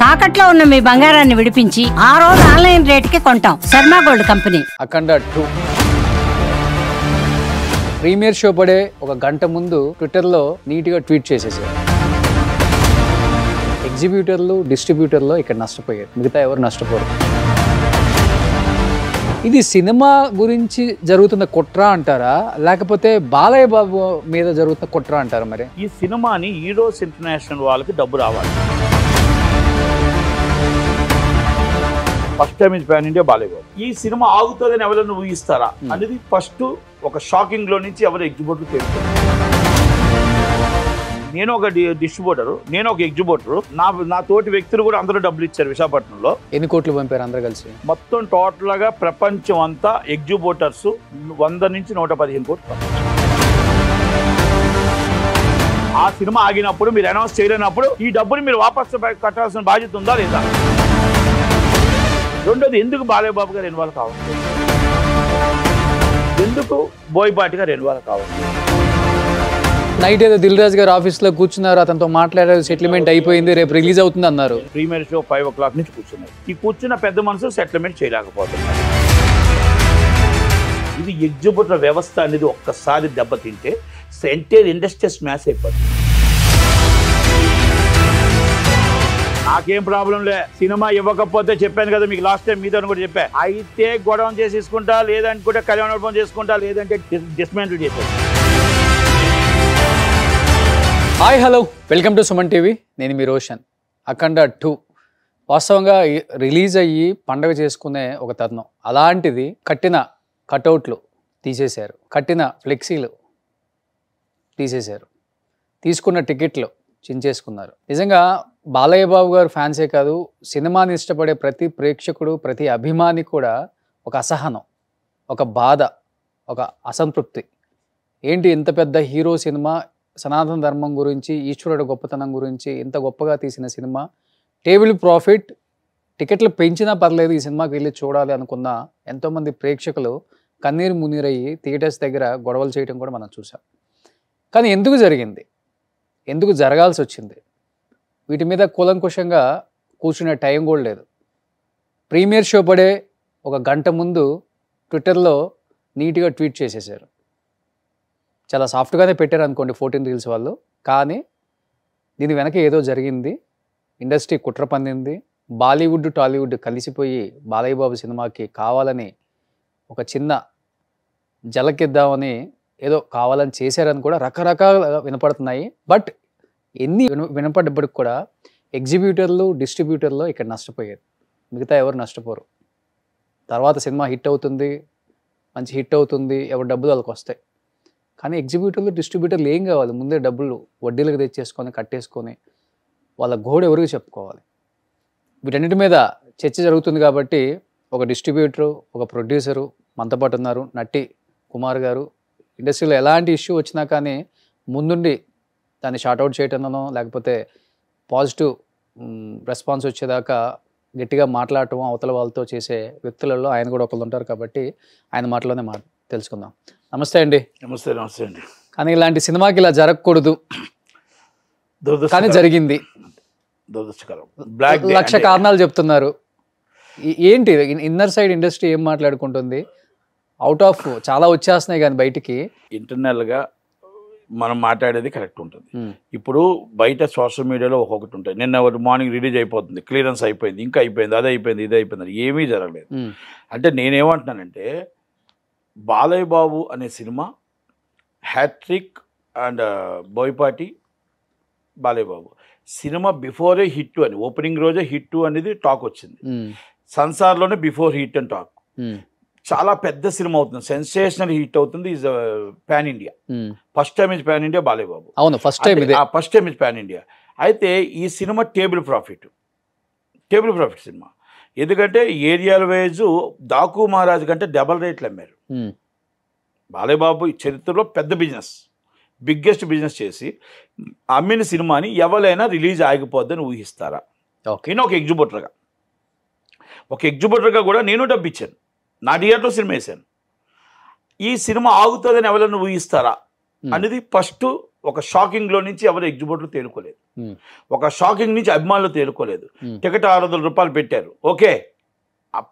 తాకట్లో ఉన్న మీ బంగారాన్ని విడిపించి ఆ రోజు ఆన్లైన్ రేటుకి కొంటాం. Sharma gold company. Akhanda 2 premiere show పడే ఒక గంట ముందు ట్విట్టర్లో నీట్గా ట్వీట్ చేసేసారు. ఎగ్జిబ్యూటర్లు డిస్ట్రిబ్యూటర్లు ఇక్కడ నష్టపోయారు, మిగతా ఎవరు నష్టపోరు. ఇది సినిమా గురించి జరుగుతున్న కుట్ర అంటారా, లేకపోతే బాలయ్య బాబు మీద జరుగుతున్న కుట్ర అంటారా? మరి ఈ సినిమాని హీరోస్ ఇంటర్నేషనల్ వాళ్ళకి డబ్బు రావాలి. ఫస్ట్ టైం ఇది పాన్ ఇండియా బాలయ్య బాబు. ఈ సినిమా ఆగుతుందని ఎవరైనా ఊహిస్తారా అనేది ఫస్ట్ ఒక షాకింగ్ లో నుంచి ఎవరు ఎగ్జిబ్యూటర్ తెలుసు. నేను ఒక డిస్ట్రిబ్యూటరు, నేను ఒక ఎగ్జిబ్యూటరు, నా తోటి వ్యక్తులు కూడా అందరూ డబ్బులు ఇచ్చారు. విశాఖపట్నంలో ఎన్ని కోట్లు పంపారు అందరూ కలిసి? మొత్తం టోటల్ గా ప్రపంచం అంతా ఎగ్జిబ్యూటర్స్ 100 నుంచి 115 కోట్లు. ఆ సినిమా ఆగినప్పుడు మీరు అనౌన్స్ చేయలేనప్పుడు ఈ డబ్బుని మీరు వాపసు కట్టాల్సిన బాధ్యత ఉందా లేదా? రెండోది, ఎందుకు బాలయ్య బాబు గారు ఇన్వాల్వ్ కావాలి, ఎందుకు బోయపాటి గారు ఇన్వాల్వ్ కావాలి? నైట్ ఏదో దిల్ రాజు గారు ఆఫీస్లో కూర్చున్నారు, అతనితో మాట్లాడారు, సెటిల్మెంట్ అయిపోయింది, రేపు రిలీజ్ అవుతుంది అన్నారు. ప్రీమియర్ షో 5 o'clock నుంచి కూర్చున్నారు. ఈ కూర్చున్న పెద్ద మనసు సెటిల్మెంట్ చేయలేకపోతున్నారు. ఇది ఎగ్జిబ్యూటర్ వ్యవస్థ అనేది ఒక్కసారి దెబ్బతింటే ఎంటైర్ ఇండస్ట్రీ స్మాష్ అయిపోతుంది. నాకేం ప్రాబ్లం లే, సినిమా ఇవ్వకపోతే చెప్పాను కదా మీకు లాస్ట్ టైం మీతో కూడా చెప్పా, అయితే గొడవ చేసేసుకుంటా, లేదనుకుంటే కళ్యాణోత్సవం చేసుకుంటా, లేదంటే డిస్మాంటిల్ చేసేది. Hi hello, welcome to Suman TV. నేను మీ రోషన్. అఖండ 2 వాస్తవంగా రిలీజ్ అయ్యి పండగ చేసుకునే ఒక తరుణం. అలాంటిది కట్టిన కటౌట్లు తీసేశారు, కట్టిన ఫ్లెక్సీలు తీసేశారు, తీసుకున్న టికెట్లు చించేసుకున్నారు. నిజంగా బాలయ్య బాబు గారు ఫ్యాన్సే కాదు, సినిమాని ఇష్టపడే ప్రతి ప్రేక్షకుడు, ప్రతి అభిమాని కూడా ఒక అసహనం, ఒక బాధ, ఒక అసంతృప్తి. ఏంటి ఇంత పెద్ద హీరో సినిమా, సనాతన ధర్మం గురించి, ఈశ్వరుడు గొప్పతనం గురించి ఇంత గొప్పగా తీసిన సినిమా, టేబుల్ ప్రాఫిట్, టికెట్లు పెంచినా పర్లేదు ఈ సినిమాకి వెళ్ళి చూడాలి అనుకున్న ఎంతోమంది ప్రేక్షకులు కన్నీరు మున్నీరయ్యి థియేటర్స్ దగ్గర గొడవలు చేయడం కూడా మనం చూసాం. కానీ ఎందుకు జరిగింది, ఎందుకు జరగాల్సి వచ్చింది, వీటి మీద కూలంకుషంగా కూర్చునే టైం కూడా లేదు. ప్రీమియర్ షో పడే ఒక గంట ముందు ట్విట్టర్లో నీట్గా ట్వీట్ చేసేసారు. చాలా సాఫ్ట్గానే పెట్టారు అనుకోండి 14 రీల్స్ వాళ్ళు, కానీ దీని వెనక ఏదో జరిగింది. ఇండస్ట్రీ కుట్ర పందింది. బాలీవుడ్ టాలీవుడ్ కలిసిపోయి బాలయ్య బాబు సినిమాకి కావాలని ఒక చిన్న జలకిద్దామని ఏదో కావాలని చేశారని కూడా రకరకాలుగా వినపడుతున్నాయి. బట్ ఎన్ని వినపడ్డప్పటికి కూడా ఎగ్జిబ్యూటర్లు డిస్ట్రిబ్యూటర్లు ఇక్కడ నష్టపోయారు, మిగతా ఎవరు నష్టపోరు. తర్వాత సినిమా హిట్ అవుతుంది, మంచి హిట్ అవుతుంది, ఎవరు డబ్బులు వాళ్ళకి వస్తాయి. కానీ ఎగ్జిబ్యూటర్లు డిస్ట్రిబ్యూటర్లు ఏం కావాలి, ముందే డబ్బులు వడ్డీలకు తెచ్చేసుకొని కట్టేసుకొని వాళ్ళ గోడ ఎవరికి చెప్పుకోవాలి. వీటన్నిటి మీద చర్చ జరుగుతుంది కాబట్టి ఒక డిస్ట్రిబ్యూటరు, ఒక ప్రొడ్యూసరు మనతో పాటు ఉన్నారు. నటి కుమార్ గారు. ఇండస్ట్రీలో ఎలాంటి ఇష్యూ వచ్చినా కానీ ముందుండి దాన్ని షార్ట్అవుట్ చేయటంలో, లేకపోతే పాజిటివ్ రెస్పాన్స్ వచ్చేదాకా గట్టిగా మాట్లాడటం అవతల వాళ్ళతో చేసే వ్యక్తులలో ఆయన కూడా ఒకళ్ళు ఉంటారు. కాబట్టి ఆయన మాటలోనే తెలుసుకుందాం. నమస్తే అండి. నమస్తే. నమస్తే అండి. కానీ ఇలాంటి సినిమాకి ఇలా జరగకూడదు, కానీ జరిగింది. లక్ష కారణాలు చెప్తున్నారు. ఏంటి ఇన్నర్ సైడ్ ఇండస్ట్రీ ఏం మాట్లాడుకుంటుంది? అవుట్ ఆఫ్ చాలా వచ్చేస్తున్నాయి కానీ బయటికి ఇంటర్నల్గా మనం మాట్లాడేది కరెక్ట్ ఉంటుంది. ఇప్పుడు బయట సోషల్ మీడియాలో ఒక్కొక్కటి ఉంటాయి. నిన్న మార్నింగ్ రిలీజ్ అయిపోతుంది, క్లియరెన్స్ అయిపోయింది, ఇంకా అయిపోయింది, అది అయిపోయింది, ఇది అయిపోయింది, ఏమీ జరగలేదు. అంటే నేనేమంటున్నానంటే బాలయ్య బాబు అనే సినిమా హ్యాట్రిక్ అండ్ బోయపాటి బాలయ్య బాబు సినిమా బిఫోరే హిట్ అని, ఓపెనింగ్ రోజే హిట్ అనేది టాక్ వచ్చింది. సంసార్లోనే బిఫోర్ హిట్ అని టాక్. చాలా పెద్ద సినిమా అవుతుంది, సెన్సేషనల్ హిట్ అవుతుంది. Is pan India, first time is pan India Balayya Babu. అవును, first time is pan India. అయితే ఈ సినిమా టేబుల్ ప్రాఫిట్ సినిమా. ఎందుకంటే ఏరియాల వైజ్ దాకు మహారాజు కంటే డబల్ రేట్లు అమ్మారు. బాలయ్య బాబు చరిత్రలో పెద్ద బిజినెస్, బిగ్గెస్ట్ బిజినెస్ చేసి అమ్మిన సినిమాని ఎవరైనా రిలీజ్ ఆగిపోద్దని ఊహిస్తారా? నేను ఒక ఎగ్జిబ్యూటర్గా కూడా నేను డబ్బు ఇచ్చాను, నా థియేటర్లో సినిమా వేసాను. ఈ సినిమా ఆగుతుందని ఎవరైనా ఊహిస్తారా అనేది ఫస్ట్ ఒక షాకింగ్లో నుంచి ఎవరు ఎగ్జిబిటర్లు తేలుకోలేదు, ఒక షాకింగ్ నుంచి అభిమానులు తేలుకోలేదు. టికెట్ 600 రూపాయలు పెట్టారు, ఓకే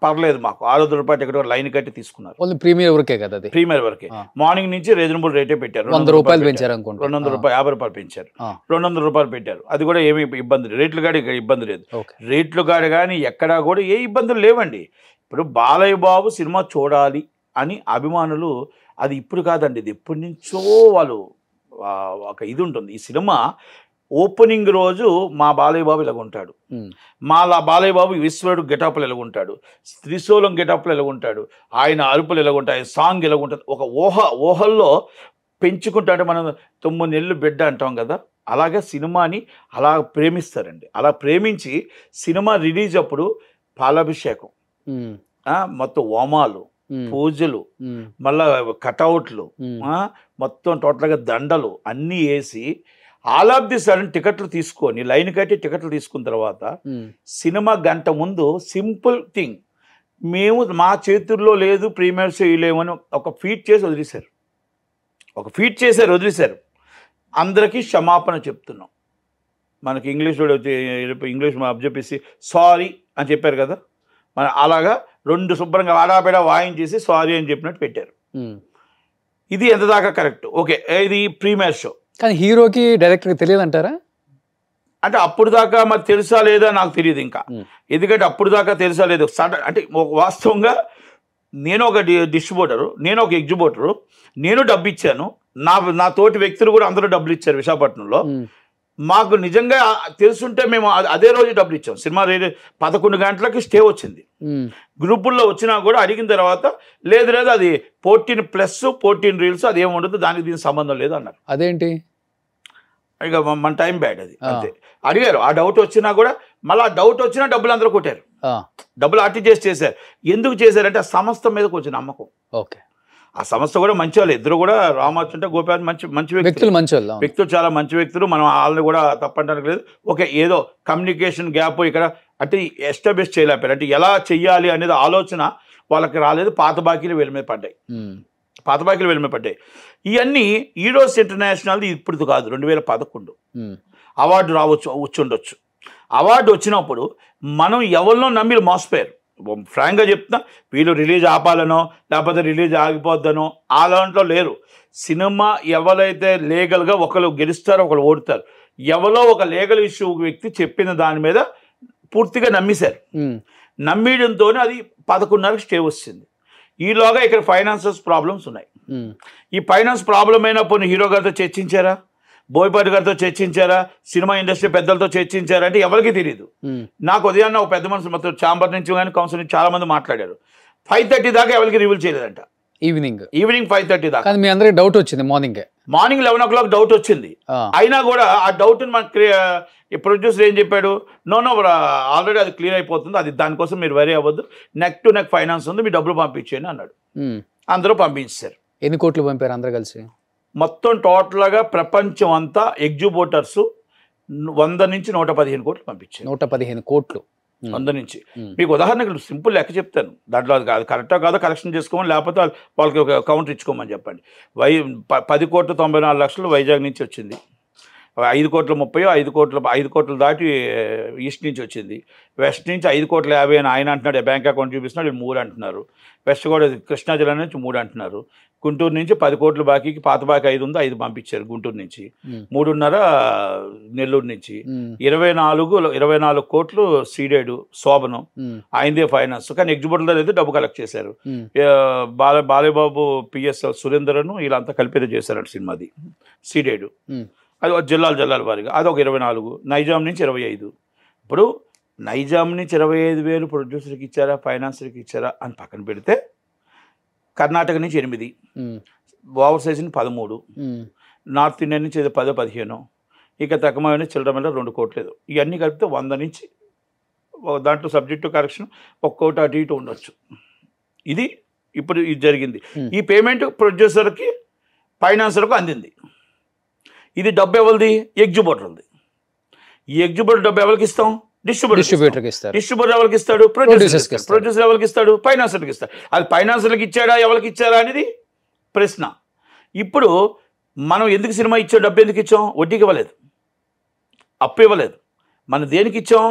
పర్లేదు, మాకు 600 రూపాయలు టికెట్ లైన్ కట్టి తీసుకున్నారు. ప్రీమియర్ వరకే కదా, అది ప్రీమియర్ వరకే. మార్నింగ్ నుంచి రీజనబుల్ రేటే పెట్టారు, 100 రూపాయలు పెంచారు అనుకుంటా, 200 రూపాయలు 50 రూపాయలు పెంచారు, 200 రూపాయలు పెట్టారు. అది కూడా ఏమి ఇబ్బంది లేదు, రేట్లు కాడి ఇబ్బంది లేదు, రేట్లు కాడి కానీ ఎక్కడా కూడా ఏ ఇబ్బందులు లేవండి. ఇప్పుడు బాలయ్య బాబు సినిమా చూడాలి అని అభిమానులు, అది ఇప్పుడు కాదండి, ఇది ఎప్పటి నుంచో వాళ్ళు ఒక ఇది ఉంటుంది. ఈ సినిమా ఓపెనింగ్ రోజు మా బాలయ్య బాబు ఇలాగుంటాడు, మా బాలయ్య బాబు విశ్వరుడు గెటప్లు ఎలాగుంటాడు, త్రిశూలం గెటప్లు ఎలాగుంటాడు, ఆయన అరుపులు ఎలాగుంటాయి, ఆయన సాంగ్ ఎలాగుంటుంది, ఒక ఊహల్లో పెంచుకుంటాడు. మనం 9 నెలలు బిడ్డ అంటాం కదా, అలాగే సినిమాని అలా ప్రేమిస్తారండి. అలా ప్రేమించి సినిమా రిలీజ్ అప్పుడు పాలాభిషేకం, మొత్తం హోమాలు, పూజలు, మళ్ళా కటౌట్లు, మొత్తం టోటల్గా దండలు అన్నీ వేసి ఆల్ ఆఫ్ ది సడన్ టికెట్లు తీసుకొని లైన్ కట్టి టికెట్లు తీసుకున్న తర్వాత సినిమా గంట ముందు సింపుల్ థింగ్, మేము మా చేతుల్లో లేదు ప్రీమియర్ షో లేవని ఒక ఫీట్ చేసి వదిలేశారు, వదిలేశారు. అందరికీ క్షమాపణ చెప్తున్నాం. మనకి ఇంగ్లీష్లో ఇంగ్లీష్ చెప్పేసి సారీ అని చెప్పారు కదా, మన అలాగా 2 శుభ్రంగా ఆడాబేడా వాయించేసి సారీ అని చెప్పినట్టు పెట్టారు. ఇది ఎంత దాకా కరెక్ట్? ఓకే, ఇది ప్రీమియర్ షో, కానీ హీరోకి డైరెక్టర్కి తెలియదు అంటారా? అంటే అప్పుడు దాకా మరి తెలుసా లేదా నాకు తెలియదు ఇంకా, ఎందుకంటే అప్పుడు దాకా తెలుసా లేదు సడన్ అంటే వాస్తవంగా నేను ఒక డిస్ట్రిబ్యూటరు, నేను ఒక ఎగ్జిబ్యూటరు, నేను డబ్బు ఇచ్చాను, నా తోటి వ్యక్తులు కూడా అందరూ డబ్బులు ఇచ్చారు విశాఖపట్నంలో. మాకు నిజంగా తెలుసుంటే మేము అదే రోజు డబ్బులు ఇచ్చాం. సినిమా 11 గంటలకి స్టే వచ్చింది, గ్రూపుల్లో వచ్చినా కూడా అడిగిన తర్వాత లేదు అది 14+ 14 రీల్స్ అది ఏమి ఉండదు, దానికి దీనికి సంబంధం లేదు అన్నారు. అదేంటి ఇక మన టైం బ్యాడ్ అది అంతే. అడిగారు, ఆ డౌట్ వచ్చినా కూడా మళ్ళీ ఆ డౌట్ వచ్చినా డబ్బులు అందరూ కొట్టారు, డబ్బులు ఆర్టీజీఎస్ చేశారు. ఎందుకు చేశారంటే ఆ సంస్థ మీద కొంచెం నమ్మకం. ఓకే, ఆ సంస్థ కూడా మంచి వాళ్ళు, ఇద్దరు కూడా రామచంద్ర గోపాల్ మంచి వ్యక్తులు, చాలా మంచి వ్యక్తులు. మనం వాళ్ళని కూడా తప్పడానికి లేదు. ఓకే, ఏదో కమ్యూనికేషన్ గ్యాప్ ఇక్కడ అంటే ఎస్టాబ్లిష్ చేయలేపారు, అంటే ఎలా చెయ్యాలి అనేది ఆలోచన వాళ్ళకి రాలేదు. పాత బాకీలు వీళ్ళ మీద పడ్డాయి. ఇవన్నీ ఈరోస్ ఇంటర్నేషనల్ ఇప్పుడు కాదు, 2011 అవార్డు వచ్చుండొచ్చు. అవార్డు వచ్చినప్పుడు మనం ఎవరినో నమ్మి మోసపోయారు. ఫ్రాంక్గా చెప్తున్నా, వీళ్ళు రిలీజ్ ఆపాలనో లేకపోతే రిలీజ్ ఆగిపోద్దనో ఆ దాంట్లో లేరు. సినిమా ఎవరైతే లీగల్గా ఒకరు గెలుస్తారో ఒకరు ఓడుతారు, ఎవరో ఒక లీగల్ ఇష్యూ వ్యక్తి చెప్పిన దాని మీద పూర్తిగా నమ్మేశారు. నమ్మేయడంతోనే అది 11:30కి స్టే వచ్చింది. ఈలోగా ఇక్కడ ఫైనాన్షియల్ ప్రాబ్లమ్స్ ఉన్నాయి. ఈ ఫైనాన్స్ ప్రాబ్లం అయినప్పుడు హీరో గారితో చర్చించారా, బోయపాటి గారితో చర్చించారా, సినిమా ఇండస్ట్రీ పెద్దలతో చర్చించారా అంటే ఎవరికి తెలియదు. నాకు ఉదయాన్నే ఒక పెద్ద మనుషులు మొత్తం ఛాంబర్ నుంచి కానీ కౌన్సిల్ నుంచి చాలా మంది మాట్లాడారు. 5:30 దాకా ఎవరికి రివీల్ చేయలేదంట. ఈవినింగ్ 5:30 దాకా. మీ అందరికి డౌట్ వచ్చింది, మార్నింగ్ 11 o'clock డౌట్ వచ్చింది. అయినా కూడా ఆ డౌట్ మనకి ప్రొడ్యూసర్ ఏం చెప్పాడు, నో ఆల్రెడీ అది క్లియర్ అయిపోతుంది, అది దానికోసం మీరు వరీ అవ్వద్దు, నెక్ టు నెక్ ఫైనాన్స్ ఉంది, మీ డబ్బులు పంపించేయండి అన్నాడు. అందరూ పంపించారు. ఎన్ని కోట్లు పంపారు అందరూ కలిసి? మొత్తం టోటల్గా ప్రపంచం అంతా ఎగ్జిబ్యూటర్స్ 100 నుంచి 115 కోట్లు పంపించారు. 115 కోట్లు 100 నుంచి. మీకు ఉదాహరణకు సింపుల్ లెక్క చెప్తాను, దాంట్లో అది కరెక్టా కాదో కరెక్షన్ చేసుకోమని, లేకపోతే వాళ్ళకి ఒక కౌంటర్ ఇచ్చుకోమని చెప్పండి. 10,94,00,000 వైజాగ్ నుంచి వచ్చింది, 5 కోట్లు దాటి ఈస్ట్ నుంచి వచ్చింది, వెస్ట్ నుంచి 5,50,00,000 అని ఆయన అంటున్నాడు, బ్యాంక్ అకౌంట్ చూపిస్తున్నాడు, 3 అంటున్నారు. వెస్ట్ కూడా కృష్ణా జిల్లా నుంచి 3 అంటున్నారు. గుంటూరు నుంచి 10 కోట్లు బాకీకి పాత బాకీ 5 ఉంది, 5 పంపించారు గుంటూరు నుంచి. 3.5 నెల్లూరు నుంచి. 24 కోట్లు సీడెడ్ శోభనం, ఆయనదే ఫైనాన్స్. కానీ ఎగ్జిబ్యూటర్ల అయితే డబ్బు కలెక్ట్ చేశారు. బాలయ్యబాబు, పిఎస్ సురేందర్ను వీళ్ళంతా కలిపేది చేశారంట సినిమాది సీడెడ్. అది జిల్లాల వారిగా అది ఒక 24. నైజాం నుంచి 25. ఇప్పుడు నైజాం నుంచి 25,000 ప్రొడ్యూసర్కి ఇచ్చారా, ఫైనాన్సర్కి ఇచ్చారా అని పక్కన పెడితే, కర్ణాటక నుంచి 8, ఓవర్సీస్ నుంచి 13, నార్త్ ఇండియా నుంచి 10-15, ఇక తక్కువ చిల్లర 2 కోట్లు. ఇవన్నీ కలిపితే 100 నుంచి దాంట్లో సబ్జెక్టు కరెక్షన్ 1 కోటి అటు ఇటు ఉండొచ్చు. ఇది ఇప్పుడు ఇది జరిగింది. ఈ పేమెంట్ ప్రొడ్యూసర్కి ఫైనాన్సర్కు అందింది. ఇది డబ్బు ఎవరిది? ఎగ్జిబ్యూటర్ది. ఈ ఎగ్జిబ్యూటర్ డబ్బు ఎవరికి ఇస్తాం? డిస్ట్రిబ్యూటర్కి ఇస్తారు. డిస్ట్రిబ్యూటర్ ఎవరికి ఇస్తాడు? ప్రొడ్యూసర్ ఎవరికి ఇస్తాడు? ఫైనాన్సర్కి ఇస్తాడు. అది ఫైనాన్సర్కి ఇచ్చాడా ఎవరికి ఇచ్చారా అనేది ప్రశ్న. ఇప్పుడు మనం ఎందుకు సినిమా ఇచ్చాం, డబ్బు ఎందుకు ఇచ్చాం? వడ్డీకి ఇవ్వలేదు, అప్పు ఇవ్వలేదు. మనం దేనికి ఇచ్చాం?